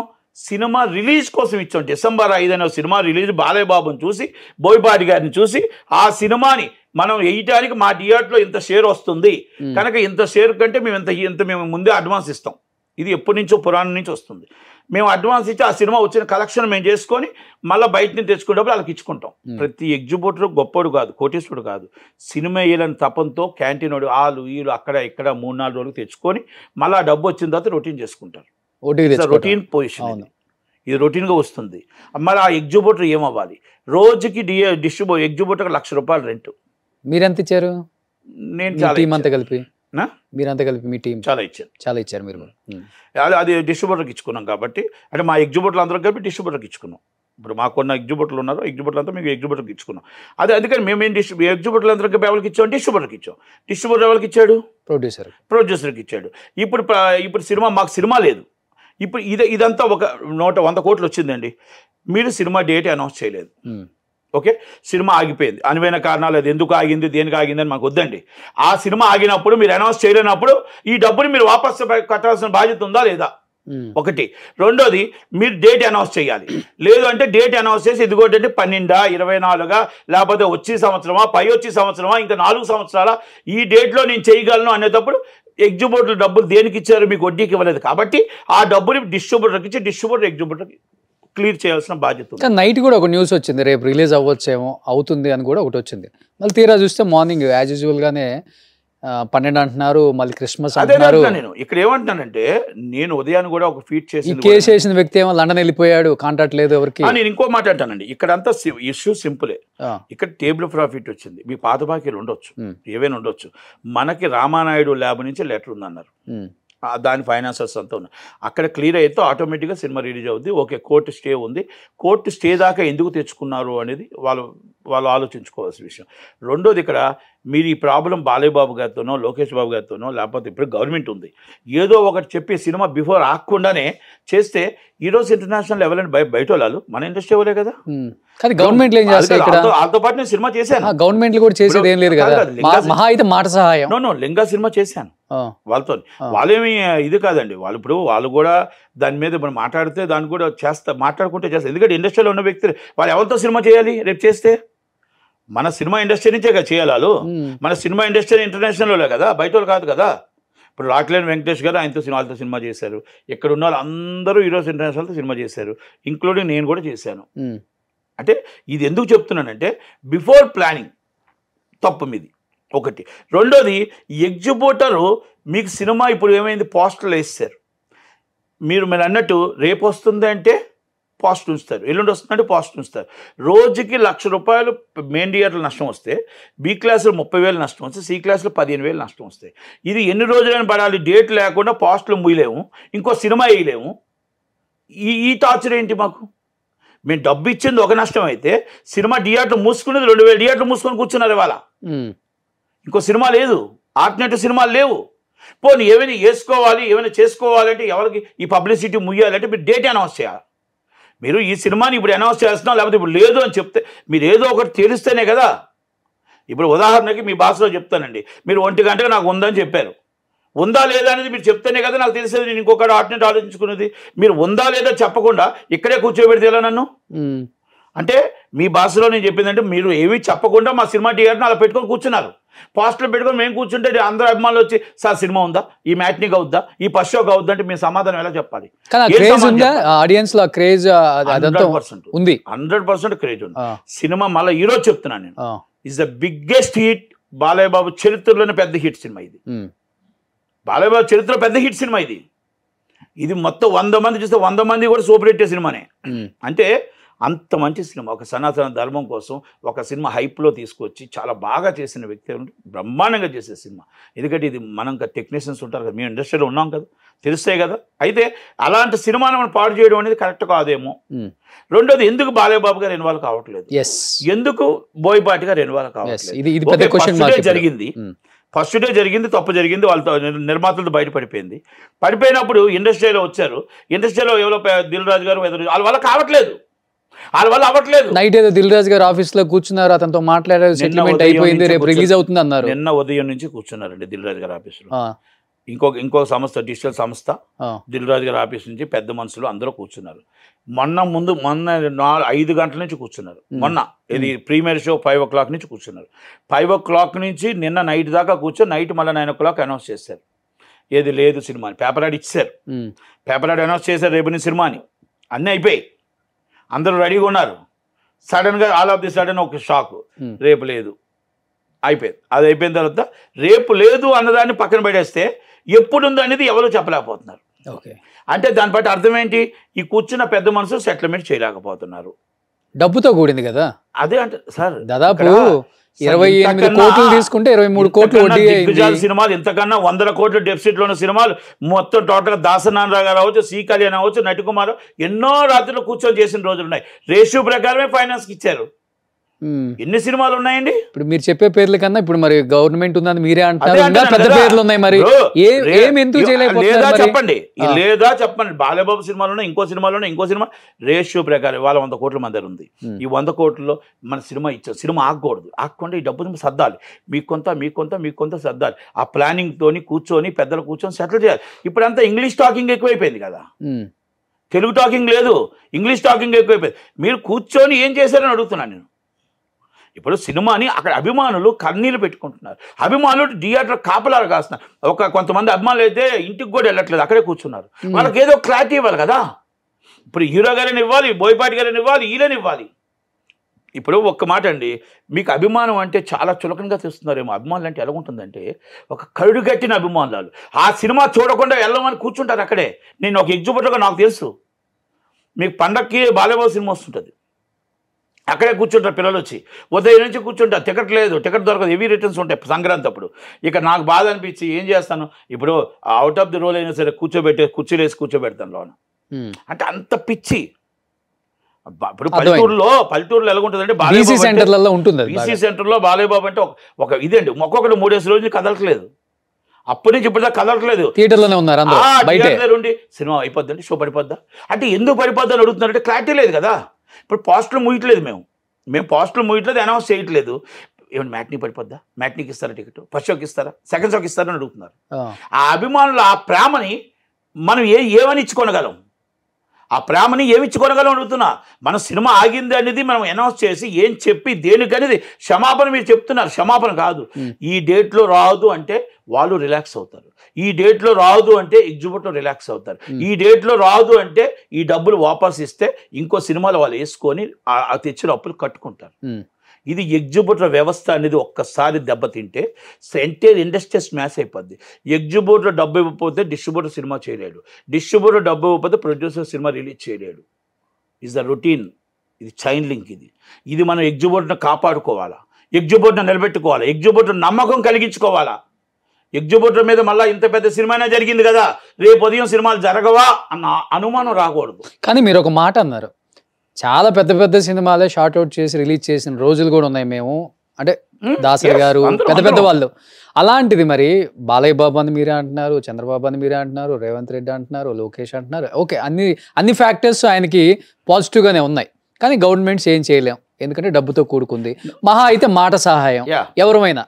సినిమా రిలీజ్ కోసం ఇచ్చాం. డిసెంబర్ 5 సినిమా రిలీజ్ బాలయ్య బాబుని చూసి, బోయపాటి గారిని చూసి, ఆ సినిమాని మనం వేయటానికి మా థియేటర్లో ఇంత షేర్ వస్తుంది కనుక ఇంత షేర్ కంటే మేము ఇంత మేము ముందే అడ్వాన్స్ ఇస్తాం. ఇది ఎప్పటి నుంచో పురాణం నుంచి వస్తుంది. మేము అడ్వాన్స్ ఇచ్చి ఆ సినిమా వచ్చిన కలెక్షన్ మేము చేసుకొని మళ్ళీ బయట నుంచి తెచ్చుకున్నప్పుడు వాళ్ళకి ఇచ్చుకుంటాం. ప్రతి ఎగ్జిబిటర్ గొప్పడు కాదు, కోటేశ్వరుడు కాదు. సినిమా వేయాలని తపంతో క్యాంటీన్ వాళ్ళు వీళ్ళు అక్కడ ఇక్కడ 3-4 రోజులు తెచ్చుకొని మళ్ళీ ఆ డబ్బు వచ్చిన తర్వాత రొటీన్ చేసుకుంటారు. రొటీన్ పొజిషన్ ఇది రొటీన్గా వస్తుంది. మరి ఆ ఎగ్జిబిటర్ ఏమవ్వాలి? రోజుకి ఎగ్జిబిటర్ ₹1,00,000 రెంట్. మీరెంత ఇచ్చారు? నేను మీరంతా కలిపి మీ టీం చాలా ఇచ్చారు మీరు. అది డిస్ట్రిబ్యూటర్కి ఇచ్చుకున్నాం కాబట్టి, అంటే మా ఎగ్జిబిటర్లు అందరం కలిపి డిస్ట్రిబ్యూటర్కి ఇచ్చుకున్నాం. ఇప్పుడు మాకున్న ఎగ్జిబిటర్లు ఉన్నారు, ఎగ్జిబిటర్లు అంతా మేము ఎగ్జిబిటర్కి ఇచ్చుకున్నాం. అందుకని మేము ఎగ్జిబిటర్లు అందరికీ ఎవరికి ఇచ్చాం? డిస్ట్రిబ్యూటర్కి ఇచ్చాం. డిస్ట్రిబ్యూటర్ ఎవరికి ఇచ్చాడు? ప్రొడ్యూసర్కి ఇచ్చాడు. ఇప్పుడు మాకు సినిమా లేదు. ఇప్పుడు ఇదంతా ఒక 100 కోట్లు వచ్చిందండి. మీరు సినిమా డేట్ అనౌన్స్ చేయలేదు, ఓకే, సినిమా ఆగిపోయింది. అనువైన కారణాలు, అది ఎందుకు ఆగింది, దేనికి ఆగింది అని మాకు వద్దండి. ఆ సినిమా ఆగినప్పుడు మీరు అనౌన్స్ చేయలేనప్పుడు ఈ డబ్బుని మీరు వాపస్ కట్టాల్సిన బాధ్యత ఉందా లేదా? ఒకటి. రెండోది, మీరు డేట్ అనౌన్స్ చేయాలి. లేదు అంటే డేట్ అనౌన్స్ చేసి ఇదిగోటి 12, 24 లేకపోతే వచ్చే సంవత్సరమా, వచ్చే సంవత్సరమా, ఇంకా 4 సంవత్సరాల ఈ డేట్లో నేను చేయగలను అనేటప్పుడు ఎగ్జిబిటర్ డబ్బులు దేనికి ఇచ్చారు? మీకు వడ్డీకి ఇవ్వలేదు కాబట్టి ఆ డబ్బుని డిస్ట్రిబ్యూటర్కి ఇచ్చి డిస్ట్రిబ్యూటర్ ఎగ్జిబిటర్కి క్లియర్ చేయాల్సిన బాధ్యత. నైట్ కూడా ఒక న్యూస్ వచ్చింది, రేపు రిలీజ్ అవ్వచ్చేమో, అవుతుంది అని కూడా ఒకటి వచ్చింది. మళ్ళీ తీరా చూస్తే మార్నింగ్ యాజ్ యూజువల్గానే 12 అంటున్నారు, మళ్ళీ క్రిస్మస్ అంటున్నారు. నేను ఇక్కడ ఏమంటున్నానంటే, నేను ఉదయాన్ని కూడా ఒక ఫీట్ చేసి కేసు వేసిన వ్యక్తి ఏమో లండన్ వెళ్ళిపోయాడు, కాంటాక్ట్ లేదు ఎవరికి. నేను ఇంకో మాట్లాడతానండి. ఇక్కడంతా ఇష్యూ సింపులే. ఇక్కడ టేబుల్ ప్రాఫిట్ వచ్చింది, మీ పాత బాకీలు ఉండొచ్చు, ఏవైనా ఉండొచ్చు. మనకి రామానాయుడు ల్యాబ్ నుంచి లెటర్ ఉందన్నారు, దాని ఫైనాన్సర్స్ అంతా ఉన్నాయి. అక్కడ క్లియర్ అయితే ఆటోమేటిక్గా సినిమా రిలీజ్ అవుద్ది. ఓకే, కోర్టు స్టే ఉంది. కోర్టు స్టే దాకా ఎందుకు తెచ్చుకున్నారు అనేది వాళ్ళు ఆలోచించుకోవాల్సిన విషయం. రెండోది, ఇక్కడ మీరు ఈ ప్రాబ్లం బాలయ్య బాబు గారితోనో లోకేష్ బాబు గారితోనో లేకపోతే ఇప్పుడు గవర్నమెంట్ ఉంది ఏదో ఒకటి చెప్పి సినిమా బిఫోర్ ఆగకుండానే చేస్తే ఈరోజు ఇంటర్నేషనల్ లెవెల్ అని బయట వాళ్ళు మన ఇండస్ట్రీ వాళ్ళే కదా. కానీ గవర్నమెంట్ ఏం చేస్తారు? వాళ్ళతో పాటు నేను సినిమా చేశాను. గవర్నమెంట్ కూడా చేసేది ఏం లేదు కదా, మహా అయితే మాట సహాయం. నో లింగా సినిమా చేశాను వాళ్ళతో. వాళ్ళేమి ఇది కాదండి, వాళ్ళు కూడా దాని మీద మనం మాట్లాడితే దాన్ని కూడా మాట్లాడుకుంటే చేస్తారు. ఎందుకంటే ఇండస్ట్రీలో ఉన్న వ్యక్తులు వాళ్ళు ఎవరితో సినిమా చేయాలి రేపు చేస్తే? మన సినిమా ఇండస్ట్రీ నుంచే కదా చేయాలి వాళ్ళు. మన సినిమా ఇండస్ట్రీ ఇంటర్నేషనల్లో కదా, బయట వాళ్ళు కాదు కదా. ఇప్పుడు రాక్లేని వెంకటేష్ గారు వాళ్ళతో సినిమా చేశారు. ఇక్కడ ఉన్న వాళ్ళు అందరూ ఈరోజు ఇంటర్నేషనల్తో సినిమా చేశారు, ఇంక్లూడింగ్ నేను కూడా చేశాను. అంటే ఇది ఎందుకు చెప్తున్నానంటే, బిఫోర్ ప్లానింగ్ తప్పు మీది ఒకటి. రెండోది, ఎగ్జిబిటరు మీకు సినిమా ఇప్పుడు ఏమైంది, పోస్టర్లు వేస్తారు. మీరు అన్నట్టు రేపు వస్తుంది అంటే పోస్ట్ ఉంచుతారు, ఎల్లుండి వస్తుందంటే పోస్ట్ ఉంచుతారు. రోజుకి ₹1,00,000 మెయిన్ థియేటర్లు నష్టం వస్తే, బి క్లాసులు 30,000 నష్టం వస్తే, సి క్లాసులు 15,000 నష్టం వస్తాయి. ఇది ఎన్ని రోజులైనా పడాలి? డేట్ లేకుండా పోస్టులు మూయలేము, ఇంకో సినిమా వేయలేము. ఈ టార్చర్ ఏంటి మాకు? మేము డబ్బు ఇచ్చింది ఒక నష్టం అయితే, సినిమా థియేటర్ మూసుకునేది 2,000 థియేటర్లు మూసుకొని కూర్చున్నారు ఇవాళ. ఇంకో సినిమా లేదు, ఆల్టర్నేటివ్ సినిమాలు లేవు. పోనీ ఏమైనా వేసుకోవాలి, ఏమైనా చేసుకోవాలంటే ఎవరికి ఈ పబ్లిసిటీ ముయ్యాలంటే మీరు డేట్ అనౌన్స్ చేయాలి. మీరు ఈ సినిమాని ఇప్పుడు అనౌన్స్ చేస్తున్నాం, లేకపోతే ఇప్పుడు లేదు అని చెప్తే మీరు ఏదో ఒకటి తెలిస్తేనే కదా. ఇప్పుడు ఉదాహరణకి మీ భాషలో చెప్తానండి, మీరు 1 గంటగా నాకు ఉందని చెప్పారు. ఉందా లేదా అనేది మీరు చెప్తేనే కదా నాకు తెలిసేది, నేను ఇంకొకటి ఆల్టర్నేట్ ఆలోచించుకున్నది. మీరు ఉందా లేదా చెప్పకుండా ఇక్కడే కూర్చోబెడితే ఎలా నన్ను? అంటే మీ భాషలో నేను చెప్పిందంటే, మీరు ఏమీ చెప్పకుండా మా సినిమా థియేటర్ని అలా పెట్టుకొని కూర్చున్నారు. పోస్టర్లు పెట్టుకొని మేము కూర్చుంటే అందరూ అభిమానులు వచ్చి, సార్ సినిమా ఉందా, ఈ మ్యాట్నిక్ అవుద్దా, ఈ ఫస్ట్ షోకి అవుద్దా అంటే మీ సమాధానం ఎలా చెప్పాలి? 100% క్రేజ్ ఉంది. సినిమా మళ్ళీ ఈరోజు చెప్తున్నాను నేను, is the biggest hit. Balayya Babu చరిత్రలోనే పెద్ద హిట్ సినిమా ఇది. బాలయ్య బాబు చరిత్రలో పెద్ద హిట్ సినిమా ఇది. ఇది మొత్తం 100 మంది చూస్తే 100 మంది కూడా సూపర్ హిట్ సినిమానే. అంటే అంత మంచి సినిమా, ఒక సనాతన ధర్మం కోసం ఒక సినిమా హైప్లో తీసుకొచ్చి చాలా బాగా చేసిన వ్యక్తి, బ్రహ్మాండంగా చేసే సినిమా. ఎందుకంటే ఇది మనం టెక్నీషియన్స్ ఉంటారు కదా, మేము ఇండస్ట్రీలో ఉన్నాం కదా, తెలుస్తాయి కదా. అయితే అలాంటి సినిమాని మనం పాడు చేయడం అనేది కరెక్ట్ కాదేమో. రెండోది, ఎందుకు బాలయ్య బాబు గారు ఇన్వాల్వ్ కావట్లేదు, ఎందుకు బోయపాటి గారు ఇన్వాల్వ్ కావట్లేదు? జరిగింది ఫస్ట్ డే జరిగింది, తప్పు జరిగింది, వాళ్ళతో నిర్మాతలతో బయటపడిపోయింది. పడిపోయినప్పుడు ఇండస్ట్రీలో వచ్చారు, ఇండస్ట్రీలో ఎవరో దిల్ రాజు గారు వాళ్ళ కావట్లేదు. వాళ్ళ వల్ల అవ్వట్లేదు. నైట్ ఏదో దిల్ రాజు గారు ఆఫీస్ లో కూర్చున్నారు, అతనితో మాట్లాడారు, సెటిల్మెంట్ అయిపోయింది, రేపు రిలీజ్ అవుతుంది అన్నారు. నిన్న ఉదయం నుంచి కూర్చున్నారండి దిల్ రాజు గారి ఆఫీసులో. ఇంకొక సంస్థ, డిజిటల్ సంస్థ, దిల్ రాజు గారి ఆఫీస్ నుంచి పెద్ద మనుషులు అందరూ కూర్చున్నారు. మొన్న 5 గంటల నుంచి కూర్చున్నారు. మొన్న ఇది ప్రీమియర్ షో 5 o'clock నుంచి కూర్చున్నారు. 5 o'clock నుంచి నిన్న నైట్ దాకా కూర్చొని నైట్ మళ్ళీ 9 o'clock అనౌన్స్ చేశారు. ఏది లేదు సినిమా అని పేపర్ యాడ్ ఇచ్చారు. పేపర్ యాడ్ అనౌన్స్ చేశారు రేపు సినిమా అని. అన్నీ అయిపోయి అందరూ రెడీగా ఉన్నారు. సడన్గా ఆల్ ఆఫ్ ది సడన్ ఒక షాక్, రేపు లేదు అయిపోయింది. అది అయిపోయిన తర్వాత రేపు లేదు అన్నదాన్ని పక్కన పెట్టేస్తే ఎప్పుడుంది అనేది ఎవరు చెప్పలేకపోతున్నారు. అంటే దాన్ని బట్టి అర్థం ఏంటి, ఈ కూర్చున్న పెద్ద మనుషులు సెటిల్మెంట్ చేయలేకపోతున్నారు. డబ్బుతో కూడింది కదా. అదే అంటే సార్ దాదాపు 28 కోట్లు తీసుకుంటే 23 కోట్లు దిగ్గజాల సినిమాలు, ఇంతకన్నా 100 కోట్ల డెఫిసిట్ లో ఉన్న సినిమాలు మొత్తం టోటల్ దాసనారాయణ గారు అవ్వచ్చు, సి కళ్యాణ్ అవ్వచ్చు, నటికుమార్ ఎన్నో రాత్రులు కూర్చొని చేసిన రోజులు ఉన్నాయి. రేషియో ప్రకారమే ఫైనాన్స్ ఇచ్చారు. ఎన్ని సినిమాలు ఉన్నాయండి? ఇప్పుడు మీరు చెప్పే పేర్ల కన్నా ఇప్పుడు మరి గవర్నమెంట్ ఉందని మీరే అంటారు, పెద్ద పేర్లు ఉన్నాయి. మరి లేదా చెప్పండి, లేదా చెప్పండి. బాలయ్యబాబు సినిమాలు ఉన్నాయి, ఇంకో సినిమాలు ఉన్నాయి, ఇంకో సినిమా. రేషియో ప్రకారం వాళ్ళ 100 కోట్ల మంది ఉంది. ఈ 100 కోట్లలో మన సినిమా ఇచ్చారు. సినిమా ఆగకూడదు, ఆగకుండా ఈ డబ్బుని సర్దాలి, మీకు కొంత సర్దాలి. ఆ ప్లానింగ్ తోని కూర్చొని పెద్దలు కూర్చొని సెటిల్ చేయాలి. ఇప్పుడంతా ఇంగ్లీష్ టాకింగ్ ఎక్కువైపోయింది కదా, తెలుగు టాకింగ్ లేదు, ఇంగ్లీష్ టాకింగ్ ఎక్కువైపోయింది. మీరు కూర్చొని ఏం చేశారని అడుగుతున్నాను నేను. ఇప్పుడు సినిమాని అక్కడ అభిమానులు కన్నీళ్ళు పెట్టుకుంటున్నారు. అభిమానులు థియేటర్ కాపలాలు కాస్తున్నారు. కొంతమంది అభిమానులు అయితే ఇంటికి కూడా వెళ్ళట్లేదు, అక్కడే కూర్చున్నారు. వాళ్ళకి ఏదో క్లారిటీ ఇవ్వాలి కదా. ఇప్పుడు హీరో గారిని ఇవ్వాలి, బోయపాటి గారిని ఇవ్వాలి, వీళ్ళని ఇవ్వాలి. ఇప్పుడు ఒక్క మాట అండి, మీకు అభిమానం అంటే చాలా చులకనగా తెస్తున్నారేమో. అభిమానులు అంటే ఎలా ఉంటుందంటే ఒక కరుడు కట్టిన అభిమానులు. ఆ సినిమా చూడకుండా వెళ్ళమని కూర్చుంటారు అక్కడే. నేను ఒక ఎగ్జిబిటర్గా నాకు తెలుసు, మీకు పండక్కి బాలయ్యబాబు సినిమా వస్తుంటుంది, అక్కడే కూర్చుంటారు పిల్లలు వచ్చి. ఉదయం నుంచి కూర్చుంటారు, టికెట్ లేదు, టికెట్ దొరకదు, హెవీ రిటర్న్స్ ఉంటాయి సంక్రాంతి అప్పుడు. ఇక నాకు బాధ అనిపించి ఏం చేస్తాను, ఇప్పుడు అవుట్ ఆఫ్ ది రోల్ అయినా సరే కుర్చీలేసి కూర్చోబెడతాను లోన. అంటే అంత పిచ్చి. ఇప్పుడు పల్లెటూరులో ఎలాగుంటుందంటే బీసీ సెంటర్లలో ఉంటుంది. బీసీ సెంటర్లో బాలయ్యబాబు అంటే ఒక ఇదండి, ఒక్కొక్కటి 3 రోజులు కదలట్లేదు. అప్పటి నుంచి ఇప్పుడు దాకా కదలట్లేదు, థియేటర్లోనే ఉన్నారు. సినిమా అయిపోద్దండి, షో పడిపోద్దా అంటే ఎందుకు పడిపోద్దా అని అడుగుతున్నారంటే క్లారిటీ లేదు కదా. ఇప్పుడు పోస్టులు ముయ్యట్లేదు, మేము పోస్టులు ముయ్యట్లేదు, అనౌన్స్ చేయట్లేదు. ఏమైనా మ్యాట్నీ పడిపోద్దా, మ్యాట్నీకి ఇస్తారా టికెట్, ఫస్ట్ షోకి ఇస్తారా, సెకండ్ షోకి ఇస్తారా అని అడుగుతున్నారు. ఆ అభిమానులు ఆ ప్రేమని మనం ఏమని ఇచ్చుకోనగలం, ఆ ప్రేమని ఏమిచ్చుకోనగలం అడుగుతున్నా. మన సినిమా ఆగింది అనేది మనం అనౌన్స్ చేసి ఏం చెప్పి దేనికనేది క్షమాపణ మీరు చెప్తున్నారు, క్షమాపణ కాదు. ఈ డేట్లో రాదు అంటే వాళ్ళు రిలాక్స్ అవుతారు, ఈ డేట్లో రాదు అంటే ఎగ్జిబిట్లో రిలాక్స్ అవుతారు, ఈ డేట్లో రాదు అంటే ఈ డబ్బులు వాపస్ ఇస్తే ఇంకో సినిమాలు వాళ్ళు వేసుకొని ఆ తెచ్చిన అప్పులు కట్టుకుంటారు. ఇది ఎగ్జిబిటర్ వ్యవస్థ అనేది ఒక్కసారి దెబ్బతింటే ఎంటైర్ ఇండస్ట్రీ స్మాష్ అయిపోద్ది. ఎగ్జిబిటర్ డబ్బు ఇవ్వకపోతే డిస్ట్రిబ్యూటర్ సినిమా చేయలేడు, డిస్ట్రిబ్యూటర్ డబ్బు ఇవ్వకపోతే ప్రొడ్యూసర్ సినిమా రిలీజ్ చేయలేడు. ఇస్ ద రొటీన్, ఇది చైన్ లింక్. ఇది మనం ఎగ్జిబిటర్ని కాపాడుకోవాలా, ఎగ్జిబిటర్ని నిలబెట్టుకోవాలా, ఎగ్జిబిటర్ నమ్మకం కలిగించుకోవాలా. ఎగ్జిబిటర్ మీద మళ్ళీ ఇంత పెద్ద సినిమానే జరిగింది కదా, రేపు ఉదయం సినిమాలు జరగవా అన్న అనుమానం రాకూడదు. కానీ మీరు ఒక మాట అన్నారు, చాలా పెద్ద సినిమాలే షార్ట్ అవుట్ చేసి రిలీజ్ చేసిన రోజులు కూడా ఉన్నాయి మేము, అంటే దాసరి గారు పెద్ద వాళ్ళు. అలాంటిది మరి బాలయ్య బాబు అని మీరే అంటున్నారు, చంద్రబాబు అని మీరే అంటున్నారు, రేవంత్ రెడ్డి అంటున్నారు, లోకేష్ అంటున్నారు. ఓకే, అన్ని ఫ్యాక్టర్స్ ఆయనకి పాజిటివ్గానే ఉన్నాయి. కానీ గవర్నమెంట్స్ ఏం చేయలేం, ఎందుకంటే డబ్బుతో కూడుకుంది. మహా అయితే మాట సహాయం, ఎవరైనా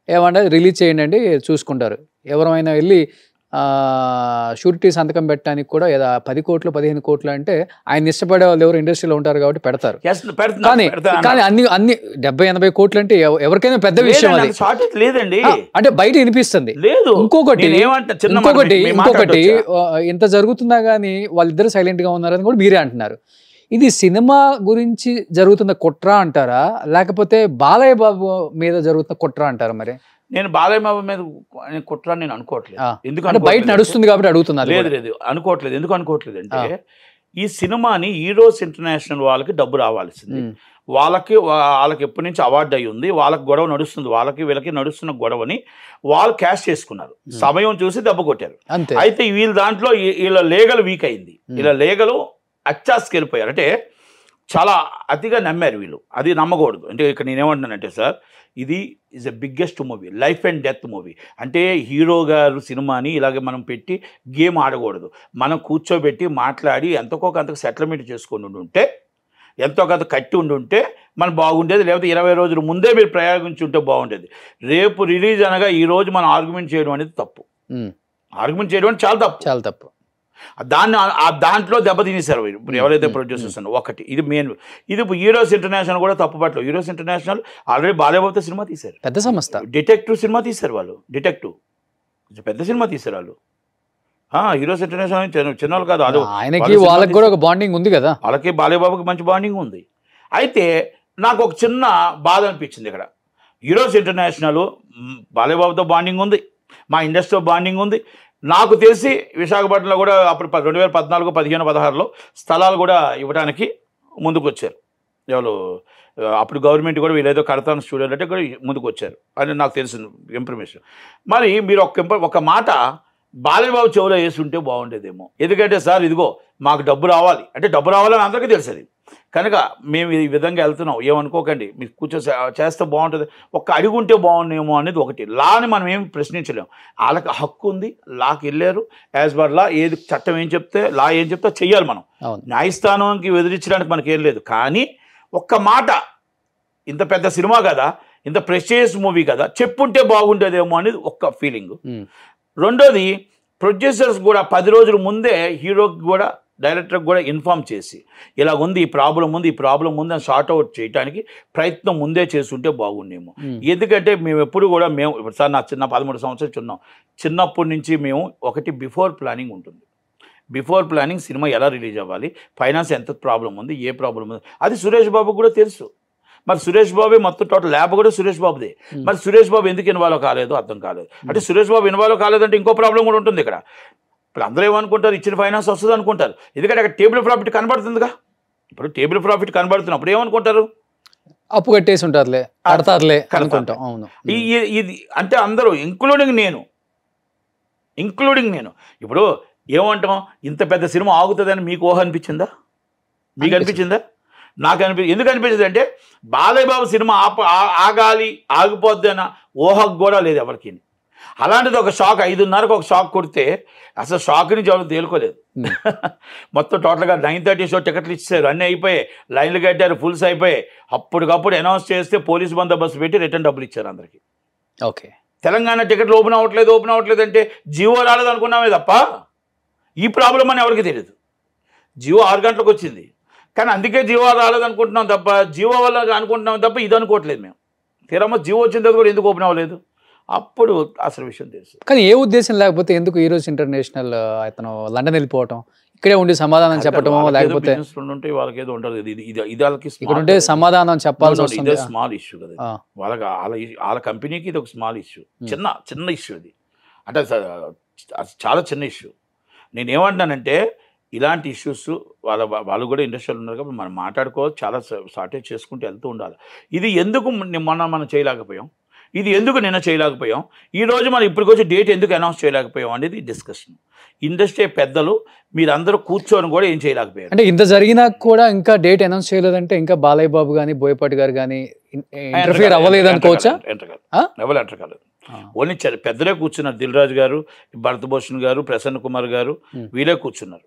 ఏమంటే రిలీజ్ చేయండి అండి చూసుకుంటారు. ఎవరైనా వెళ్ళి షూరిటీ సంతకం పెట్టడానికి కూడా 10 కోట్లు 15 కోట్లు అంటే ఆయన ఇష్టపడే వాళ్ళు ఎవరు ఇండస్ట్రీలో ఉంటారు కాబట్టి పెడతారు. కానీ అన్ని 70-80 కోట్లు అంటే ఎవరికైనా పెద్ద విషయం అది లేదండి. అంటే బయట వినిపిస్తుంది. ఇంకొకటి ఇంత జరుగుతున్నా కానీ వాళ్ళిద్దరు సైలెంట్ గా ఉన్నారని కూడా మీరే అంటున్నారు. ఇది సినిమా గురించి జరుగుతున్న కుట్ర అంటారా, లేకపోతే బాలయ్య బాబు మీద జరుగుతున్న కుట్ర అంటారా? మరి నేను బాలయ్య బాబు మీద కుట్ర నేను అనుకోవట్లేదు. ఎందుకంటే బయట నడుస్తుంది కాబట్టి అడుగుతున్నారు. లేదు అనుకోవట్లేదు. ఎందుకు అనుకోవట్లేదు అంటే ఈ సినిమాని హీరోస్ ఇంటర్నేషనల్ వాళ్ళకి డబ్బు రావాల్సింది. వాళ్ళకి ఎప్పటి నుంచి అవార్డు అయి ఉంది, వాళ్ళకి గొడవ నడుస్తుంది, వీళ్ళకి నడుస్తున్న గొడవని వాళ్ళు క్యాష్ చేసుకున్నారు, సమయం చూసి దెబ్బ కొట్టారు. అయితే వీళ్ళ దాంట్లో వీళ్ళ లీగల్ వీక్ అయింది, వీళ్ళ లీగల్ అచ్చాస్కి వెళ్ళిపోయారు. అంటే చాలా అతిగా నమ్మారు వీళ్ళు, అది నమ్మకూడదు. అంటే ఇక్కడ నేనేమంటున్నానంటే సార్, ఇది is the biggest movie, life and death movie. అంటే హీరో గారు సినిమాని ఇలాగే మనం పెట్టి గేమ్ ఆడకూడదు, మనం కూర్చోబెట్టి మాట్లాడి ఎంతకో అంతకు సెటిల్మెంట్ చేసుకొని ఉంటే ఎంతో కొంత కట్టి ఉంటే మనం బాగుండేది, లేకపోతే 20 రోజుల ముందే మీరు ప్రయోగించి ఉంటే బాగుండేది. రేపు రిలీజ్ అనగా ఈ రోజు మనం ఆర్గ్యుమెంట్ చేయడం అనేది తప్పు. ఆర్గ్యుమెంట్ చేయడం అనేది చాలా తప్పు. దాంట్లో దెబ్బ తినేశారు ఎవరైతే ప్రొడ్యూసర్స్ అన్న. ఒకటి ఇది మెయిన్. ఇది హీరోస్ ఇంటర్నేషనల్ కూడా తప్పు పట్టలేదు. హీరోస్ ఇంటర్నేషనల్ ఆల్రెడీ బాలయ్యబాబుతో సినిమా తీశారు, పెద్ద సంస్థ. డిటెక్టివ్ సినిమా తీశారు వాళ్ళు, డిటెక్టివ్ పెద్ద సినిమా తీశారు వాళ్ళు. హీరోస్ ఇంటర్నేషనల్ చిన్న వాళ్ళు కాదు, అది ఆయనకి వాళ్ళకి కూడా ఒక బాండింగ్ ఉంది కదా, వాళ్ళకి బాలయ్యబాబుకి మంచి బాండింగ్ ఉంది. అయితే నాకు ఒక చిన్న బాధ అనిపించింది ఇక్కడ. హీరోస్ ఇంటర్నేషనల్ బాలయ్యబాబుతో బాండింగ్ ఉంది, మా ఇండస్ట్రీతో బాండింగ్ ఉంది. నాకు తెలిసి విశాఖపట్నంలో కూడా అప్పుడు 2014, 15, 16లో స్థలాలు కూడా ఇవ్వడానికి ముందుకు వచ్చారు ఎవరు. అప్పుడు గవర్నమెంట్ కూడా వీళ్ళేదో కడతాను స్టూడియోలు అంటే కూడా ముందుకు వచ్చారు అని నాకు తెలిసిన ఇన్ఫర్మేషన్. మరి మీరు ఒక మాట బాలయ్యబాబు చెవులో వేసి ఉంటే బాగుండేదేమో. ఎందుకంటే సార్ ఇదిగో మాకు డబ్బు రావాలి అంటే డబ్బు రావాలని అందరికీ తెలుసు, కనుక మేము ఈ విధంగా వెళ్తున్నాం, ఏమనుకోకండి, మీరు చేస్తే బాగుంటుంది, ఒక్క అడుగు ఉంటే బాగుండేమో అనేది ఒకటి. లాని మనం ఏం ప్రశ్నించలేము, వాళ్ళకి హక్కు ఉంది, లాకి వెళ్ళారు. యాజ్ పర్ లా ఏది చట్టం ఏం చెప్తే లా ఏం చెప్తే చెయ్యాలి. మనం న్యాయస్థానానికి ఎదిరించడానికి మనకేం లేదు. కానీ ఒక్క మాట, ఇంత పెద్ద సినిమా కదా, ఇంత ప్రెస్టీజియస్ మూవీ కదా, చెప్పుంటే బాగుంటుందేమో అనేది ఒక్క ఫీలింగ్. రెండోది, ప్రొడ్యూసర్స్ కూడా 10 రోజుల ముందే హీరోకి కూడా డైరెక్టర్కి కూడా ఇన్ఫామ్ చేసి ఇలా ఉంది, ఈ ప్రాబ్లం ఉంది అని సార్ట్ అవుట్ చేయడానికి ప్రయత్నం ముందే చేస్తుంటే బాగుండేమో. ఎందుకంటే మేము ఎప్పుడు కూడా సార్ నా 13 సంవత్సరాలు చిన్నాం, చిన్నప్పటి నుంచి మేము ఒకటి బిఫోర్ ప్లానింగ్ ఉంటుంది. బిఫోర్ ప్లానింగ్ సినిమా ఎలా రిలీజ్ అవ్వాలి, ఫైనాన్స్ ఎంత ప్రాబ్లం ఉంది, ఏ ప్రాబ్లం ఉంది, అది సురేష్ బాబుకు కూడా తెలుసు. మరి సురేష్ బాబే మొత్తం టోటల్ ల్యాబ్ కూడా సురేష్ బాబుదే. మరి సురేష్ బాబు ఎందుకు ఇన్వాల్వ్ కాలేదు అర్థం కాలేదు. అంటే సురేష్ బాబు ఇన్వాల్వ్ కాలేదంటే ఇంకో ప్రాబ్లం కూడా ఉంటుంది ఇక్కడ. ఇప్పుడు అందరూ ఏమనుకుంటారు, ఇచ్చిన ఫైనాన్స్ వస్తుంది అనుకుంటారు. ఎందుకంటే అక్కడ టేబుల్ ప్రాఫిట్ కనబడుతుందిగా. ఇప్పుడు టేబుల్ ప్రాఫిట్ కనబడుతున్నప్పుడు ఏమనుకుంటారు, అప్పు కట్టేసి ఉంటారులే, కడతారులే. అవును, ఇది అంటే అందరూ ఇంక్లూడింగ్ నేను. ఇప్పుడు ఏమంటాం, ఇంత పెద్ద సినిమా ఆగుతుందని మీకు ఊహ అనిపించిందా? మీకు అనిపించిందా? నాకు ఎందుకు అనిపించింది అంటే బాలయ్యబాబు సినిమా ఆగిపోద్ది అన్న ఊహకు కూడా లేదు ఎవరికి. అలాంటిది ఒక షాక్ 5:30కు ఒక షాక్ కొడితే అసలు షాక్ నుంచి ఎవరు తేలుకోలేదు. మొత్తం టోటల్గా 9:30 షో టికెట్లు ఇచ్చారు, అన్నీ అయిపోయాయి, లైన్లు కట్టారు, ఫుల్స్ అయిపోయాయి. అప్పటికప్పుడు అనౌన్స్ చేస్తే పోలీసు బందోబస్తు పెట్టి రిటర్న్ డబ్బులు ఇచ్చారు అందరికీ. ఓకే, తెలంగాణ టికెట్లు ఓపెన్ అవ్వట్లేదు అంటే జియో రాలేదు అనుకున్నామే తప్ప ఈ ప్రాబ్లం అని ఎవరికి తెలియదు. జియో 6 గంటలకు వచ్చింది, కానీ అందుకే జియో రాలేదు అనుకుంటున్నాం తప్ప, జియో వల్ల అనుకుంటున్నాం తప్ప ఇది అనుకోవట్లేదు మేము. తీరమ్మ జియో వచ్చిన తర్వాత కూడా ఎందుకు ఓపెన్ అవ్వలేదు, అప్పుడు అసలు విషయం తెలుసు. కానీ ఏ ఉద్దేశం లేకపోతే ఎందుకు హీరోస్ ఇంటర్నేషనల్ అతను లండన్ వెళ్ళిపోవటం, ఇక్కడే ఉండి సమాధానం చెప్పటమో, లేకపోతే ఉంటే వాళ్ళకి ఏదో ఉంటుంది, ఇది వాళ్ళకి ఇక్కడ ఉంటే సమాధానం చెప్పాల్సి వస్తుంది. స్మాల్ ఇష్యూ కదా వాళ్ళకి, వాళ్ళ కంపెనీకి ఇది ఒక స్మాల్ ఇష్యూ, చిన్న ఇష్యూ ఇది. అంటే చాలా చిన్న ఇష్యూ. నేనేమంటున్నానంటే ఇలాంటి ఇష్యూస్ వాళ్ళు కూడా ఇండస్ట్రీలో ఉన్నారు కాబట్టి మనం మాట్లాడుకోవచ్చు, చాలా సార్టేజ్ చేసుకుంటూ వెళ్తూ ఉండాలి. ఇది ఎందుకు మనం చేయలేకపోయాం, ఇది ఎందుకు నిన్న చేయలేకపోయాం, ఈరోజు మనం ఇప్పటికొచ్చి డేట్ ఎందుకు అనౌన్స్ చేయలేకపోయాం అనేది డిస్కషన్. ఇండస్ట్రీ పెద్దలు మీరందరూ కూర్చొని కూడా ఏం చేయలేకపోయారు. అంటే ఇంత జరిగినా కూడా ఇంకా డేట్ అనౌన్స్ చేయలేదంటే ఇంకా బాలయ్య బాబు కానీ బోయపాటి గారు కానీ ఇంటర్ఫియర్ అవ్వలేదు అనుకోవచ్చా? ఎవరు ఎంటర్ కాలేదు, ఓన్లీ పెద్దలే కూర్చున్నారు. దిల్ రాజు గారు, భరత్ భూషణ్ గారు, ప్రసన్న కుమార్ గారు, వీళ్ళే కూర్చున్నారు.